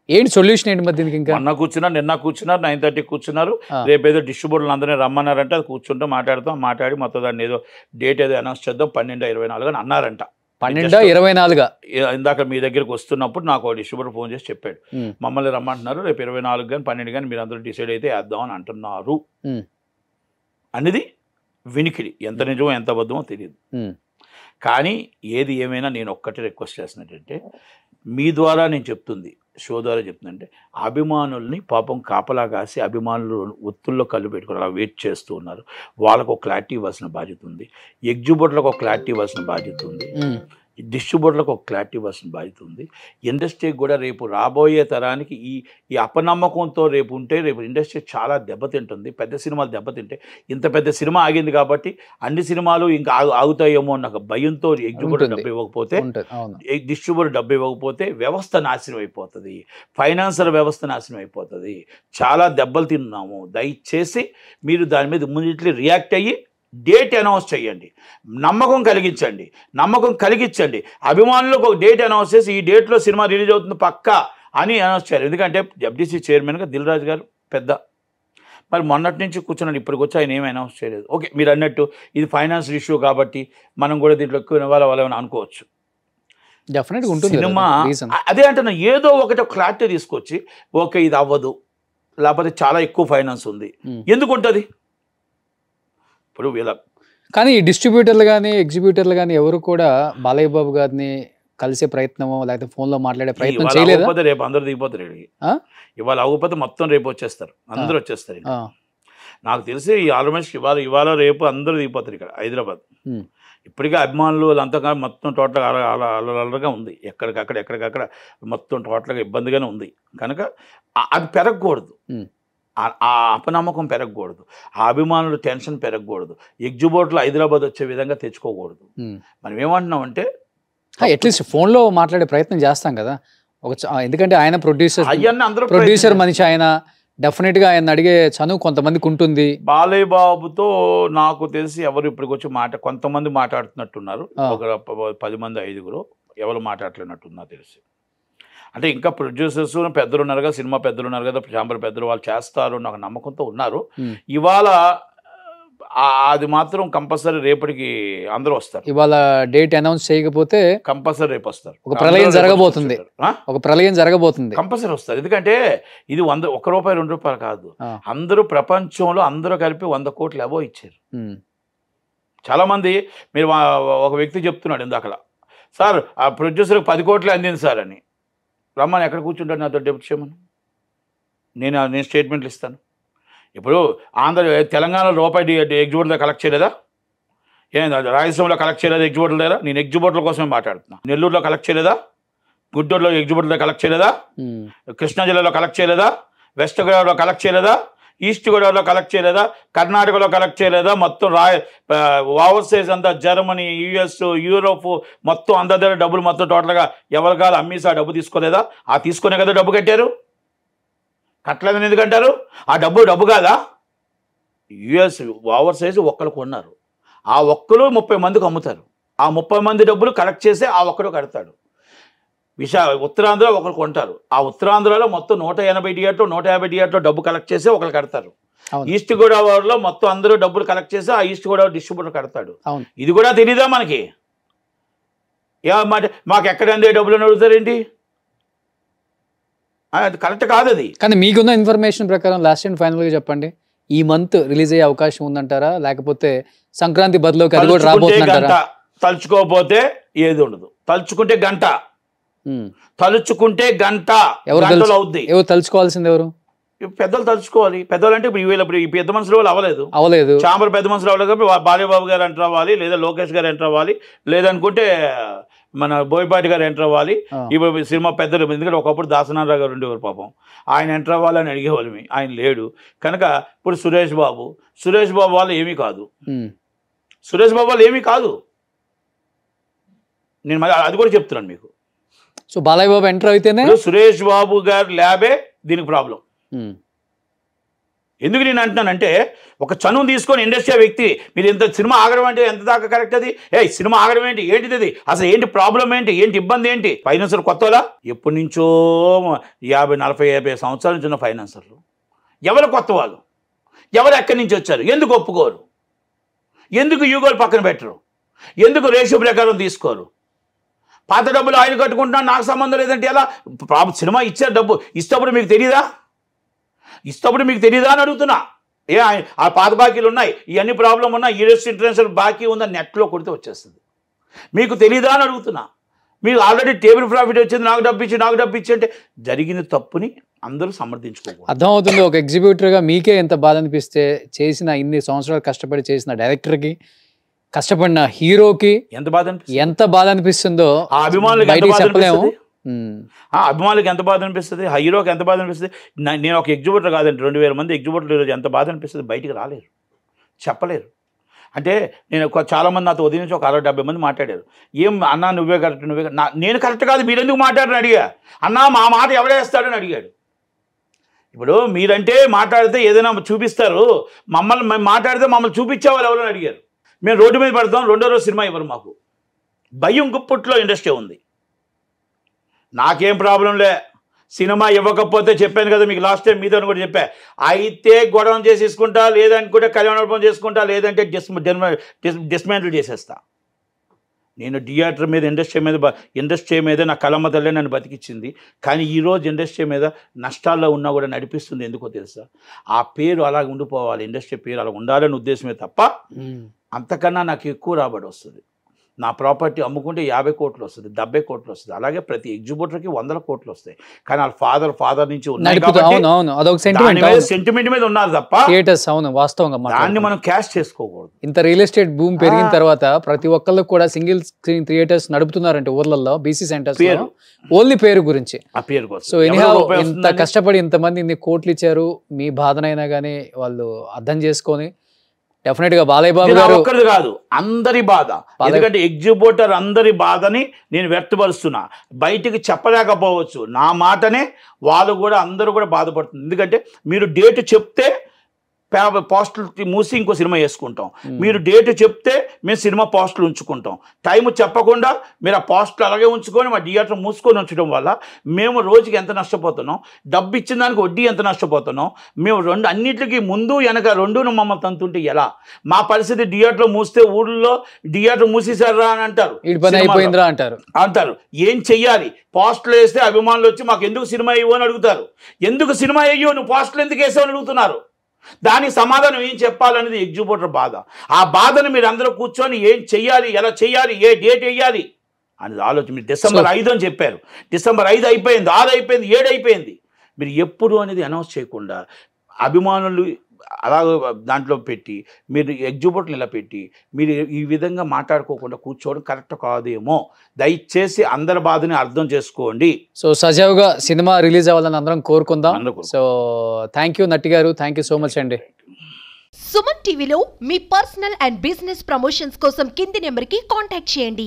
ఏంటి సొల్యూషన్ ఏంటి మరి దీనికి? ఇంకా మొన్న కూర్చున్నారు, నిన్న కూర్చున్నారు, 9:30 కూర్చున్నారు. రేపు ఏదో డిస్ట్రిబ్యూటర్లు అందరినీ రమ్మన్నారంటే అది కూర్చుంటాం, మాట్లాడి మొత్తం దాన్ని ఏదో డేట్ ఏదో అనౌన్స్ చేద్దాం 12/24 అని అన్నారంట. 12/24 ఇందాక మీ దగ్గరికి వస్తున్నప్పుడు నాకు డిస్ట్రిబ్యూటర్ ఫోన్ చేసి చెప్పాడు, మమ్మల్ని రమ్మంటున్నారు, రేపు 24 కానీ 12 కానీ మీరు అందరూ డిసైడ్ అయితే వేద్దాం అని అంటున్నారు అనేది వినికిడి. ఎంత నిజమో ఎంత అబద్ధమో తెలియదు. కానీ ఏది ఏమైనా నేను ఒక్కటే రిక్వెస్ట్ చేస్తున్నట్టంటే, మీ ద్వారా నేను చెప్తుంది, షో ద్వారా చెప్తుందంటే, అభిమానుల్ని పాపం కాపలా కాసి అభిమానులు ఒత్తుల్లో కళ్ళు పెట్టుకుని అలా వెయిట్ చేస్తూ ఉన్నారు. వాళ్ళకు ఒక క్లారిటీ ఇవ్వాల్సిన బాధ్యత ఉంది, ఎగ్జిబ్యూటర్లకు ఒక క్లారిటీ ఇవ్వాల్సిన బాధ్యత ఉంది, డిస్ట్రిబ్యూటర్లకు ఒక క్లారిటీ ఇవ్వాల్సిన బాధ్యత ఉంది. ఇండస్ట్రీకి కూడా రేపు రాబోయే తరానికి ఈ అపనమ్మకంతో రేపు ఉంటే రేపు ఇండస్ట్రీ చాలా దెబ్బతింటుంది. పెద్ద సినిమాలు దెబ్బతింటే, ఇంత పెద్ద సినిమా ఆగింది కాబట్టి అన్ని సినిమాలు ఇంకా ఆగుతాయేమో అన్న భయంతో ఎగ్జిబ్యూటర్ డబ్బు ఇవ్వకపోతే, డిస్ట్రిబ్యూటర్ డబ్బు ఇవ్వకపోతే వ్యవస్థ నాశనం అయిపోతుంది, ఫైనాన్షియల్ వ్యవస్థ నాశనం అయిపోతుంది. చాలా దెబ్బలు తిన్నాము. దయచేసి మీరు దాని మీద ఇమ్మీడియట్లీ రియాక్ట్ అయ్యి డేట్ అనౌన్స్ చేయండి, నమ్మకం కలిగించండి. అభిమానులకు ఒక డేట్ అనౌన్స్ చేసి ఈ డేట్లో సినిమా రిలీజ్ అవుతుంది పక్కా అని అనౌన్స్ చేయాలి. ఎందుకంటే ఎఫ్డీసీ చైర్మన్గా దిల్ రాజు గారు పెద్ద. మరి మొన్నటి నుంచి కూర్చున్నాడు, ఇప్పటికి వచ్చి ఆయన ఏమీ అనౌన్స్ చేయలేదు. ఓకే, మీరు అన్నట్టు ఇది ఫైనాన్షియల్ ఇష్యూ కాబట్టి మనం కూడా దీంట్లో ఎక్కువ వాళ్ళని అనుకోవచ్చు. డెఫినెట్గా ఉంటుంది సినిమా రీజన్. అదే అంటున్నా, ఏదో ఒకటి క్లారిటీ తీసుకొచ్చి ఓకే ఇది అవ్వదు, లేకపోతే చాలా ఎక్కువ ఫైనాన్స్ ఉంది, ఎందుకు ఉంటుంది ఇప్పుడు వీళ్ళ. కానీ ఈ డిస్ట్రిబ్యూటర్లు కానీ ఎగ్జిబ్యూటర్లు కానీ ఎవరు కూడా బాలయ్య బాబు గారిని కలిసే ప్రయత్నమో లేకపోతే ఫోన్లో మాట్లాడే ప్రయత్నం చేయలేదు. రేపు అందరూ దిగిపోతారు, ఇవాళ అవ్వకపోతే మొత్తం రేపు వచ్చేస్తారు, అందరూ వచ్చేస్తారు. నాకు తెలిసి ఆల్మోస్ట్ ఇవాళ రేపు అందరూ దిగిపోతారు ఇక్కడ హైదరాబాద్. ఇప్పటికే అభిమానులు వాళ్ళంతా మొత్తం టోటల్గా అలగా ఉంది, ఎక్కడికక్కడ మొత్తం టోటల్గా ఇబ్బందిగానే ఉంది. కనుక అది పెరగకూడదు, ఆ అపనమ్మకం పెరగకూడదు, ఆ అభిమానులు టెన్షన్ పెరగకూడదు, ఎగ్జిబిట్లో హైదరాబాద్ వచ్చే విధంగా తెచ్చుకోకూడదు. మనం ఏమంటున్నామంటే అట్లీస్ట్ ఫోన్లో మాట్లాడే ప్రయత్నం చేస్తాం కదా, ఎందుకంటే ఆయన ప్రొడ్యూసర్ మనిషి, ఆయన డెఫినెట్గా ఆయన అడిగే చనువు కొంతమందికి ఉంటుంది. బాలయ్య బాబుతో నాకు తెలిసి ఎవరు ఇప్పటికి వచ్చి కొంతమంది మాట్లాడుతున్నట్టున్నారు, ఒక 10 మంది 5 ఎవరు మాట్లాడలేనట్టున్నారు తెలిసి. అంటే ఇంకా ప్రొడ్యూసర్స్ పెద్దలు ఉన్నారు కదా, సినిమా పెద్దలు ఉన్నారు కదా, ఛాంబర్ పెద్దలు, వాళ్ళు చేస్తారు నాకు నమ్మకంతో ఉన్నారు. ఇవాళ అది మాత్రం కంపల్సరీ రేపటికి అందరూ వస్తారు. ఇవాళ డేట్ అనౌన్స్ చేయకపోతే కంపల్సరీ రేపు వస్తారు. ఒక ప్రళయం జరగబోతుంది, ఒక ప్రళయం జరగబోతుంది, కంపల్సరీ వస్తారు. ఎందుకంటే ఇది 1 రూపాయి 2 రూపాయలు కాదు, అందరూ ప్రపంచంలో అందరూ కలిపి 100 కోట్లు అబో ఇచ్చారు. చాలా మంది, మీరు ఒక వ్యక్తి చెప్తున్నాడు ఇందాక, సార్ ఆ ప్రొడ్యూసర్కి 10 కోట్లు అందింది సార్ అని. రమ్మని ఎక్కడ కూర్చుంటాడు నాతో డెప్యూటీ చేయమని, నేను స్టేట్మెంట్లు ఇస్తాను. ఇప్పుడు తెలంగాణలో రూపాయి ఎగ్జిబిట్లో కలెక్ట్ చేయలేదా, రాయలసీమలో కలెక్ట్ చేయలేదా ఎగ్జిబిట్లు లేదా? నేను ఎగ్జిబిట్ల కోసమే మాట్లాడుతున్నా. నెల్లూరులో కలెక్ట్ చేయలేదా, గుంటూరులో ఎగ్జిబిట్లో కలెక్ట్ చేయలేదా, కృష్ణా జిల్లాలో కలెక్ట్ చేయలేదా, వెస్ట్ గోదావరిలో కలెక్ట్ చేయలేదా, ఈస్ట్ గోదావరిలో కలెక్ట్ చేయలేదా, కర్ణాటకలో కలెక్ట్ చేయలేదా? మొత్తం ఓవర్సీస్ అంతా జర్మనీ, యుఎస్, యూరోప్ మొత్తం అందరి డబ్బులు మొత్తం టోటల్గా ఎవరి కాదు అమ్మేసి ఆ డబ్బు తీసుకోలేదా? ఆ తీసుకునే కదా డబ్బు కట్టారు, కట్టలేదని ఎందుకంటారు? ఆ డబ్బు కాదా? యుఎస్ ఓవర్సీస్ ఒక్కరు కొన్నారు, ఆ ఒక్కరు 30 మందికి అమ్ముతారు, ఆ 30 మంది డబ్బులు కలెక్ట్ చేసి ఆ ఒక్కడు కడతాడు. ఉత్తరాంధ్ర ఒకరు కొంటారు, ఆ ఉత్తరాంధ్రలో మొత్తం 180 థియేటర్లు 150 థియేటర్లు డబ్బు కలెక్ట్ చేసి ఒకరు కడతారు. ఈస్ట్ గోదావరిలో మొత్తం అందరూ డబ్బులు కలెక్ట్ చేసి ఆ ఈస్ట్ గోదావరి డిస్ట్రిబ్యూటర్ కడతాడు. ఇది కూడా తెలీదా మనకి? మాకు ఎక్కడ అందే డబ్బులు అని అడుగుతారేంటి? అది కరెక్ట్ కాదు అది. కానీ మీకున్న ఇన్ఫర్మేషన్ ప్రకారం లాస్ట్ అండ్ ఫైనల్గా చెప్పండి, ఈ మంత్ రిలీజ్ అయ్యే అవకాశం ఉందంటారా, లేకపోతే సంక్రాంతి బదులోకి అది కూడా రాబోతుందంటారా? తలుచుకోకపోతే ఏది ఉండదు, తలుచుకుంటే గంట, తలుచుకుంటే గంట అవుద్ది. ఎవరు తలుచుకోవాల్సింది? ఎవరు? పెద్దలు తలుచుకోవాలి. పెద్దలు అంటే ఇప్పుడు ఈ పెద్ద మనుషుల వాళ్ళు అవ్వలేదు, చాంబర్ పెద్ద మనుషులు అవ్వలేదు కాబట్టి బాలయ్య బాబు గారు ఎంటర్ అవ్వాలి, లేదా లోకేష్ గారు ఎంటర్ అవ్వాలి, లేదనుకుంటే మన బోయపాటి గారు ఎంటర్ అవ్వాలి. ఇప్పుడు సినిమా పెద్దలు, ఎందుకంటే ఒకప్పుడు దాసనారాయణ గారు ఉండేవారు పాపం, ఆయన ఎంటర్ అవ్వాలని అడిగేవాళ్ళమి, ఆయన లేడు కనుక ఇప్పుడు సురేష్ బాబు వాళ్ళు ఏమీ కాదు, సురేష్ బాబు వాళ్ళు ఏమీ కాదు. నేను అది కూడా చెప్తున్నాను మీకు. సో బాలయ్య బాబు ఎంటర్ అయితేనే సురేష్ బాబు గారు ల్యాబే దీనికి ప్రాబ్లం. ఎందుకు నేను అంటున్నానంటే, ఒక చనువు తీసుకొని ఇండస్ట్రీ వ్యక్తి మీరు ఇంత సినిమా ఆగడం అంటే ఎంత దాకా కరెక్ట్? అది సినిమా ఆగడం ఏంటిది? అది అసలు ఏంటి ప్రాబ్లం, ఏంటి ఇబ్బంది ఏంటి? ఫైనాన్సర్ కొత్తలా, ఎప్పటి నుంచో 50, 40, 50 సంవత్సరాల నుంచి ఉన్న ఫైనాన్సర్లు ఎవరు కొత్త వాళ్ళు, ఎవరు ఎక్కడి నుంచి వచ్చారు, ఎందుకు ఒప్పుకోరు, ఎందుకు యూగోలు పక్కన పెట్టరు, ఎందుకు రేషియో ప్రకారం తీసుకోరు? పాత డబ్బులు ఆయన కట్టుకుంటున్నాను, నాకు సంబంధం లేదంటే ఎలా? సినిమా ఇచ్చారు, డబ్బు ఇస్తప్పుడు మీకు తెలియదా అని అడుగుతున్నా. ఆ పాత బాకీలు ఉన్నాయి, ఇవన్నీ ప్రాబ్లం ఉన్నాయి, యూఎస్ ఇంటర్నేషనల్ బాకీ ఉందని నెట్లో కొడితే వచ్చేస్తుంది. మీకు తెలియదా అని అడుగుతున్నా. మీకు ఆల్రెడీ టేబుల్ ప్రాఫిట్ వచ్చింది, నాకు డబ్బు ఇచ్చి అంటే జరిగిన తప్పుని అందరూ సమర్థించుకోకూడదు. అర్థమవుతుంది. ఒక ఎగ్జిబ్యూటర్గా మీకే ఎంత బాధ అనిపిస్తే, చేసిన ఇన్ని సంవత్సరాలు కష్టపడి చేసిన డైరెక్టర్కి, కష్టపడిన హీరోకి ఎంత బాధ అనిపిస్తుందో ఆ అభిమానులకు చెప్పలేము. అభిమానులకు ఎంత బాధ అనిపిస్తుంది, హీరోకి ఎంత బాధ అనిపిస్తుంది. నేను ఒక ఎగ్జిబ్యూటర్ కాదండి, 2000 మంది ఎగ్జిబ్యూటర్లు ఈరోజు ఎంత బాధ అనిపిస్తుంది, బయటికి రాలేరు, చెప్పలేరు. అంటే నేను చాలామంది నాతో ఉదయం నుంచి ఒక 60-70 మంది మాట్లాడారు. ఏం అన్నా నువ్వే కరెక్ట్, నేను కరెక్ట్ కాదు, మీరెందుకు మాట్లాడని అడిగా. అన్నా మా మాట ఎవడేస్తాడని అడిగాడు. ఇప్పుడు మీరంటే మాట్లాడితే ఏదైనా చూపిస్తారు, మమ్మల్ని మాట్లాడితే మమ్మల్ని చూపించేవాళ్ళు ఎవరైనా అడిగారు. మేము రోడ్డు మీద పడతాం, 2వ రోజు సినిమా ఇవ్వరు మాకు. భయం గుప్పట్లో ఇండస్ట్రీ ఉంది. నాకేం ప్రాబ్లం లే, సినిమా ఇవ్వకపోతే చెప్పాను కదా మీకు లాస్ట్ టైం మీతో కూడా చెప్పా, అయితే గొడవ చేసేసుకుంటా, లేదనుకుంటే కళ్యాణోత్సవం చేసుకుంటా, లేదంటే డిస్మాంటిల్ చేసేస్తా. నేను థియేటర్ మీద ఇండస్ట్రీ మీద నా కలమ్మ తల్లే నన్ను బతికిచ్చింది. కానీ ఈరోజు ఇండస్ట్రీ మీద నష్టాల్లో ఉన్నా కూడా నడిపిస్తుంది. ఎందుకో తెలుసా? ఆ పేరు అలా ఉండిపోవాలి, ఇండస్ట్రీ పేరు అలా ఉండాలని ఉద్దేశమే తప్ప అంతకన్నా నాకు ఎక్కువ రాబడి వస్తుంది. నా ప్రాపర్టీ అమ్ముకుంటే 50 కోట్లు వస్తుంది, 70 కోట్లు వస్తుంది. అలాగే ప్రతి ఎగ్జిబిటర్కి 100 కోట్లు వస్తాయి. కానీ వాళ్ళ ఫాదర్ నుంచి సెంటిమెంట్ మీద ఉన్నారు తప్ప వాస్తవంగా దాన్ని మనం క్యాష్ చేసుకోకూడదు. ఇంత రియల్ ఎస్టేట్ భూమి పెరిగిన తర్వాత ప్రతి ఒక్కళ్ళు కూడా సింగిల్ స్క్రీన్ థియేటర్స్ నడుపుతున్నారంటే ఊర్లలో, బీసీ సెంటర్స్ ఓన్లీ పేరు గురించి, ఆ పేరు కోసం. సో ఇంత కష్టపడి ఇంతమంది ఇన్ని కోట్లు ఇచ్చారు, మీ బాధనైనా కానీ వాళ్ళు అర్థం చేసుకొని డెఫినెట్ గా బాలయ్య బాబు గారు ఒక్కరిది కాదు, అందరి బాధ. ఎందుకంటే ఎగ్జిబిటర్ అందరి బాధని నేను వ్యక్తపరుస్తున్నా. బయటికి చెప్పలేకపోవచ్చు, నా మాటనే వాళ్ళు కూడా అందరూ కూడా బాధపడుతుంది. ఎందుకంటే మీరు డేట్ చెప్తే పోస్టులు మూసి ఇంకో సినిమా వేసుకుంటాం, మీరు డేట్ చెప్తే మేము సినిమా పోస్టులు ఉంచుకుంటాం. టైం చెప్పకుండా మీరు ఆ పోస్టులు అలాగే ఉంచుకొని మా థియేటర్ మూసుకొని ఉంచడం వల్ల మేము రోజుకి ఎంత నష్టపోతున్నాం, డబ్బు ఇచ్చిన దానికి వడ్డీ ఎంత నష్టపోతున్నాం. మేము అన్నిటికీ ముందు వెనక రెండును మమ్మల్ని తంతుంటే ఎలా? మా పరిస్థితి థియేటర్లో మూస్తే ఊళ్ళో థియేటర్ మూసేశారా అని అంటారు. ఏం చెయ్యాలి? పోస్టులు వేస్తే అభిమానులు వచ్చి మాకు ఎందుకు సినిమా ఇవ్వు అని అడుగుతారు. ఎందుకు సినిమా వేయవు, నువ్వు పోస్టులు ఎందుకు వేసావు అని అడుగుతున్నారు. దానికి సమాధానం ఏం చెప్పాలనేది ఎగ్జిబిటర్ బాధ. ఆ బాధను మీరు అందరూ కూర్చొని ఏం చెయ్యాలి, ఎలా చెయ్యాలి, ఏ డేట్ వేయాలి అనేది ఆలోచన. మీరు డిసెంబర్ 5 అని చెప్పారు, డిసెంబర్ 5 అయిపోయింది, 6 అయిపోయింది, 7 అయిపోయింది. మీరు ఎప్పుడు అనేది అనౌన్స్ చేయకుండా అభిమానులు అలా దాంట్లో పెట్టి మీరు ఎగ్జిబిటర్లు ఇలా పెట్టి మీరు ఈ విధంగా మాట్లాడుకోకుండా కూర్చోవడం కరెక్ట్ కాదేమో. దయచేసి అందరి బాధని అర్థం చేసుకోండి. సో సజావుగా సినిమా రిలీజ్ అవ్వాలని అందరం కోరుకుందాం. సో థ్యాంక్ యూ నట్టి గారు, థ్యాంక్ యూ సో మచ్ అండి. సుమన్ టీవీలో మీ పర్సనల్ అండ్ బిజినెస్ ప్రమోషన్స్ కోసం కింది నెంబర్కి కాంటాక్ట్ చేయండి.